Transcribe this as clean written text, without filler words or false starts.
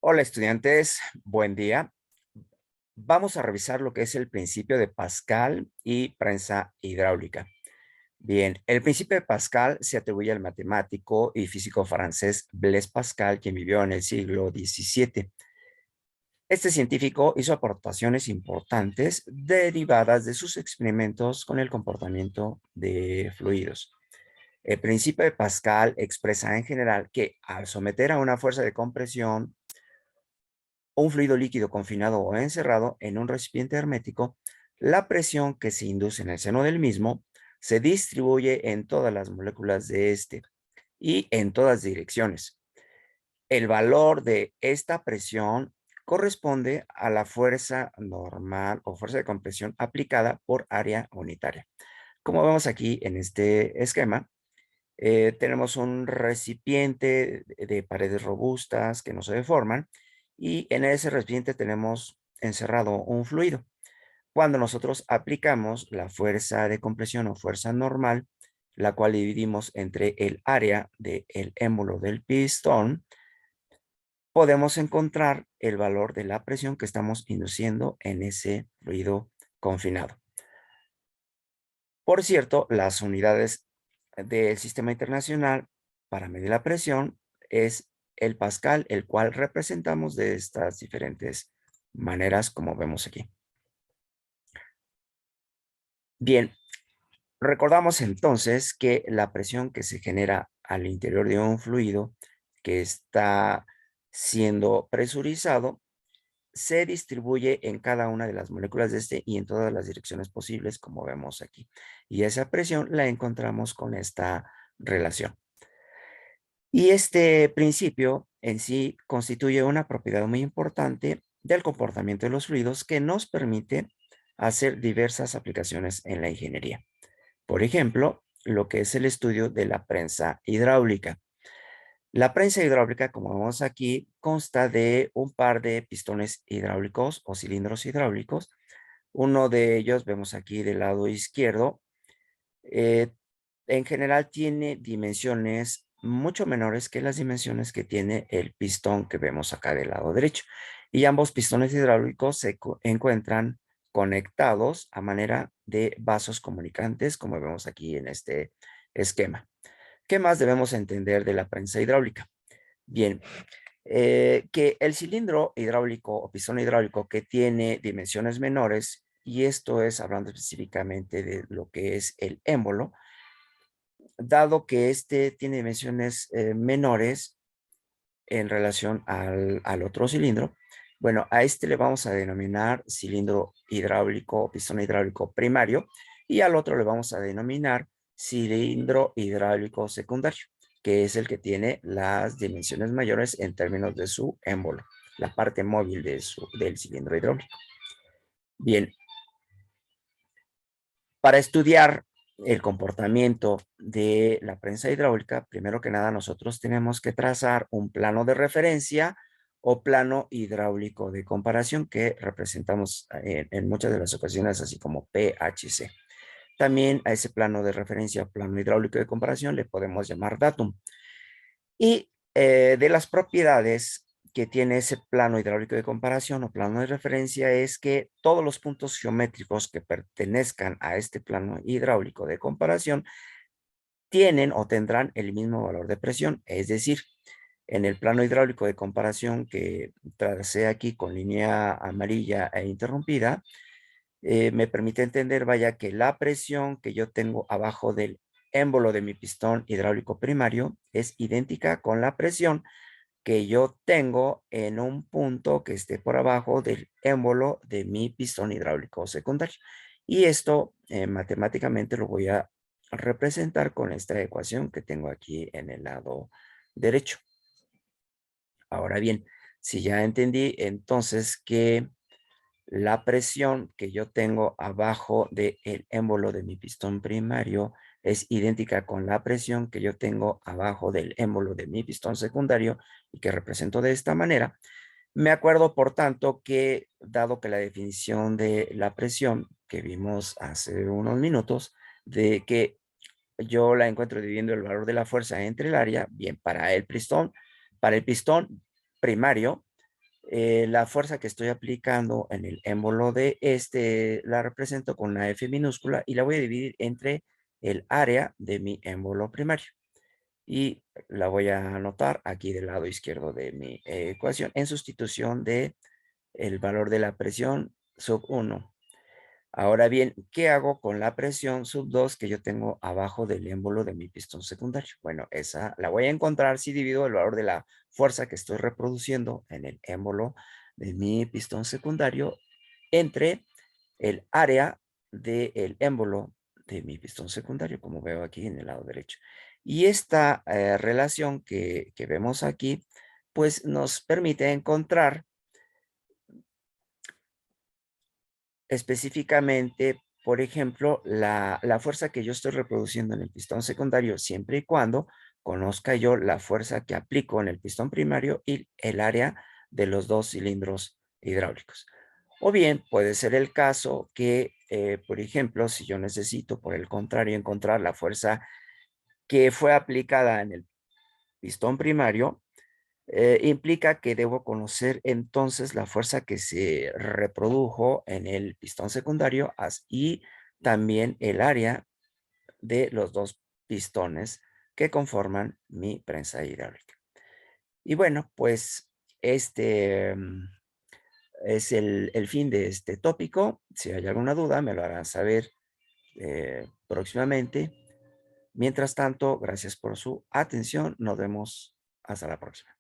Hola estudiantes, buen día. Vamos a revisar lo que es el principio de Pascal y prensa hidráulica. Bien, el principio de Pascal se atribuye al matemático y físico francés Blaise Pascal, quien vivió en el siglo XVII. Este científico hizo aportaciones importantes derivadas de sus experimentos con el comportamiento de fluidos. El principio de Pascal expresa en general que al someter a una fuerza de compresión un fluido líquido confinado o encerrado en un recipiente hermético, la presión que se induce en el seno del mismo se distribuye en todas las moléculas de este y en todas direcciones. El valor de esta presión corresponde a la fuerza normal o fuerza de compresión aplicada por área unitaria. Como vemos aquí en este esquema, tenemos un recipiente de paredes robustas que no se deforman y en ese recipiente tenemos encerrado un fluido. Cuando nosotros aplicamos la fuerza de compresión o fuerza normal, la cual dividimos entre el área del émbolo del pistón, podemos encontrar el valor de la presión que estamos induciendo en ese fluido confinado. Por cierto, las unidades del sistema internacional para medir la presión es el pascal, el cual representamos de estas diferentes maneras como vemos aquí. Bien, recordamos entonces que la presión que se genera al interior de un fluido que está siendo presurizado se distribuye en cada una de las moléculas de este y en todas las direcciones posibles, como vemos aquí. Y esa presión la encontramos con esta relación. Y este principio en sí constituye una propiedad muy importante del comportamiento de los fluidos que nos permite hacer diversas aplicaciones en la ingeniería. Por ejemplo, lo que es el estudio de la prensa hidráulica. La prensa hidráulica, como vemos aquí, consta de un par de pistones hidráulicos o cilindros hidráulicos. Uno de ellos, vemos aquí del lado izquierdo, eh, en general tiene dimensiones mucho menores que las dimensiones que tiene el pistón que vemos acá del lado derecho. Y ambos pistones hidráulicos se encuentran conectados a manera de vasos comunicantes, como vemos aquí en este esquema. ¿Qué más debemos entender de la prensa hidráulica? Bien, que el cilindro hidráulico o pistón hidráulico que tiene dimensiones menores, y esto es hablando específicamente de lo que es el émbolo, dado que este tiene dimensiones menores en relación al otro cilindro, bueno, a este le vamos a denominar cilindro hidráulico o pistón hidráulico primario y al otro le vamos a denominar cilindro hidráulico secundario, que es el que tiene las dimensiones mayores en términos de su émbolo, la parte móvil del cilindro hidráulico. Bien, para estudiar el comportamiento de la prensa hidráulica, primero que nada nosotros tenemos que trazar un plano de referencia o plano hidráulico de comparación que representamos en muchas de las ocasiones así como PHC. También a ese plano de referencia, plano hidráulico de comparación, le podemos llamar datum. Y de las propiedades que tiene ese plano hidráulico de comparación o plano de referencia es que todos los puntos geométricos que pertenezcan a este plano hidráulico de comparación tienen o tendrán el mismo valor de presión. Es decir, en el plano hidráulico de comparación que tracé aquí con línea amarilla e interrumpida, me permite entender, vaya, que la presión que yo tengo abajo del émbolo de mi pistón hidráulico primario es idéntica con la presión que yo tengo en un punto que esté por abajo del émbolo de mi pistón hidráulico secundario. Y esto matemáticamente lo voy a representar con esta ecuación que tengo aquí en el lado derecho. Ahora bien, si ya entendí entonces que la presión que yo tengo abajo del émbolo de mi pistón primario es idéntica con la presión que yo tengo abajo del émbolo de mi pistón secundario y que represento de esta manera. Me acuerdo, por tanto, que dado que la definición de la presión que vimos hace unos minutos, de que yo la encuentro dividiendo el valor de la fuerza entre el área, bien, para el pistón primario, La fuerza que estoy aplicando en el émbolo de este la represento con una F minúscula y la voy a dividir entre el área de mi émbolo primario. Y la voy a anotar aquí del lado izquierdo de mi ecuación en sustitución de el valor de la presión sub 1. Ahora bien, ¿qué hago con la presión sub 2 que yo tengo abajo del émbolo de mi pistón secundario? Bueno, esa la voy a encontrar si divido el valor de la fuerza que estoy reproduciendo en el émbolo de mi pistón secundario entre el área del émbolo de mi pistón secundario, como veo aquí en el lado derecho. Y esta relación que vemos aquí, pues nos permite encontrar específicamente, por ejemplo, la fuerza que yo estoy reproduciendo en el pistón secundario, siempre y cuando conozca yo la fuerza que aplico en el pistón primario y el área de los dos cilindros hidráulicos. O bien puede ser el caso que, por ejemplo, si yo necesito, por el contrario, encontrar la fuerza que fue aplicada en el pistón primario, implica que debo conocer entonces la fuerza que se reprodujo en el pistón secundario y también el área de los dos pistones que conforman mi prensa hidráulica. Y bueno, pues este es el fin de este tópico. Si hay alguna duda, me lo harán saber próximamente. Mientras tanto, gracias por su atención. Nos vemos hasta la próxima.